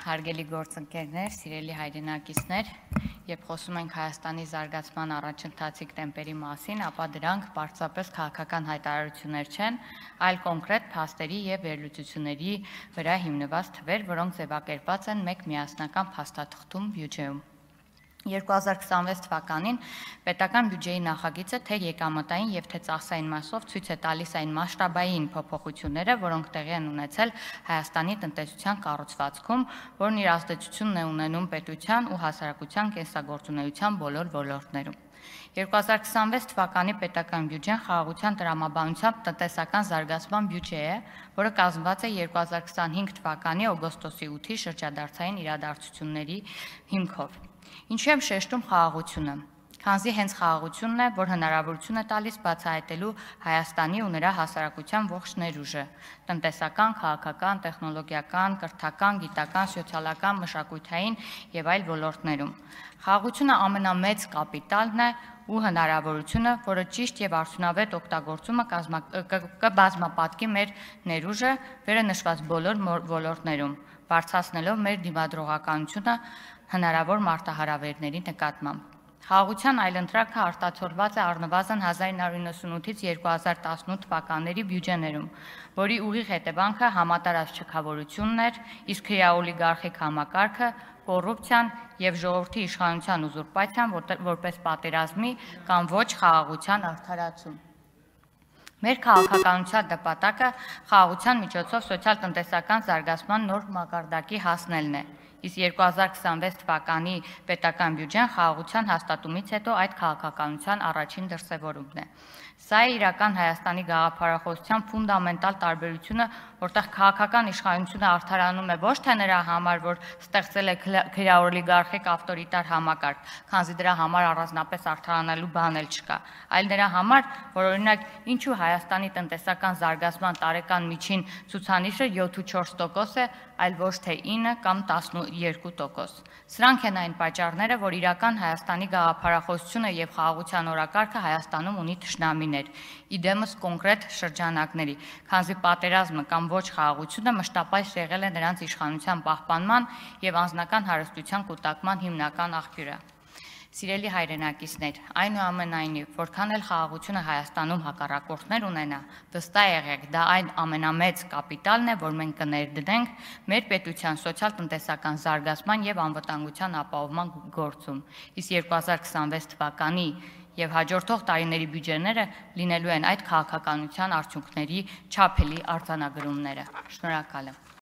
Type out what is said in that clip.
Հարգելի գործընկերներ, սիրելի հայրենակիցներ, երբ խոսում ենք Հայաստանի զարգացման առաջընթացիկ տեմպերի մասին, ապա դրանք պարզապես քաղաքական հայտարարություններ չեն, այլ կոնկրետ փաստերի եւ վերլուծությունների վրա հիմնված թվեր, որոնք ձևակերպված են մեկ միասնական փաստաթղթում բյուջեում։ 2026 թվականին պետական բյուջեի նախագիծը թե եկամտային եւ թե ծախսային մասով ցույց է տալիս այն մասշտաբային փոփոխությունները, որոնք տեղի են ունեցել Հայաստանի տնտեսության կառուցվածքում, որն իր ազդեցությունն է ունենում պետության ու հասարակության կենսագործունեության բոլոր ոլորտներում։ 2026 թվականի պետական բյուջեն խաղաղության տրամաբանությամբ տնտեսական զարգացման բյուջե է, որը կազմված է 2025 թվականի օգոստոսի 8-ի շրջադարձային իրադարձությունների հիմքով։ Ինչու եմ շեշտում խաղաղությունը, քանզի հենց խաղաղությունն է, որ հնարավորություն է տալիս բացահայտելու Հայաստանի ու նրա հասարակության ողջ ներուժը՝ տնտեսական, քաղաքական, տեխնոլոգիական, կրթական, գիտական, սոցիալական, մշակութային եւ այլ ոլորտներում։ Խաղաղությունը ամենամեծ կապիտալն է ու հնարավորությունը, որը ճիշտ եւ արդյունավետ օգտագործումը կբազմապատկի մեր ներուժը վերը նշված բոլոր ոլորտներում, բարձրացնելով մեր դիմադրողականությունը հնարավոր մարտահրավերների նկատմամբ։ Խաղաղության այլընտրանքը արտացոլված է առնվազն 1998-ից 2018 թվականների բյուջեներում, որի ուղիղ հետևանքը համատարած չքավորությունն էր, իսկ հրեաօլիգարխիկ համակարգը, կոռուպցիան եւ ժողովրդի իշխանության ուզուրպացիան որպես պատերազմի կամ ոչ խաղաղության արդարացում։ Մեր քաղաքականության նպատակը խաղաղության միջոցով սոցիալ-տնտեսական զարգացման նոր մակարդակի հասնելն է, իսկ 2026 թվականի պետական բյուջեն խաղաղության հաստատումից հետո այդ քաղաքականության առաջին դրսևորումն է։ Սա է իրական Հայաստանի գաղափարախոսության ֆունդամենտալ տարբերությունը, որտեղ քաղաքական իշխանությունը արդարանում է ոչ թե նրա համար, որ ստեղծել է հրեաօլիգարխիկ ավտորիտար համակարգ, քանզի դրա համար առանձնապես արդարանալու բան էլ չկա, այլ նրա համար, որ օրինակ ինչու Հայաստանի տնտեսական զարգացման տարեկան միջին ցուցանիշը 7.4% է, այլ ոչ թե 9 կամ 12%։ Սրանք են այն պատճառները, որ իրական Հայաստանի գաղափարախոսությունը եւ խաղաղության օրակարգը Հայաստանում ունի թշնամիներ, իդեմս կոնկրետ շրջանակների, քանզի պատերազմը կամ ոչ խաղաղությունը մշտապես եղել է նրանց իշխանության պահպանման եւ անձնական հարստության կուտակման հիմնական աղբյուրը։ Սիրելի հայրենակիցներ, այնուամենայնիվ, որքան էլ խաղաղությունը Հայաստանում հակառակորդներ ունենա, վստահ եղեք, դա այն ամենամեծ կապիտալն է, որ մենք կներդնենք մեր պետության սոցիալ-տնտեսական զարգացման եւ անվտանգության ապահովման գործում։ Իսկ 2026 թվականի եւ հաջորդող տարիների բյուջեները լինելու են այդ քաղաքականության արդյունքների չափելի արձանագրումները։ Շնորհակալ եմ։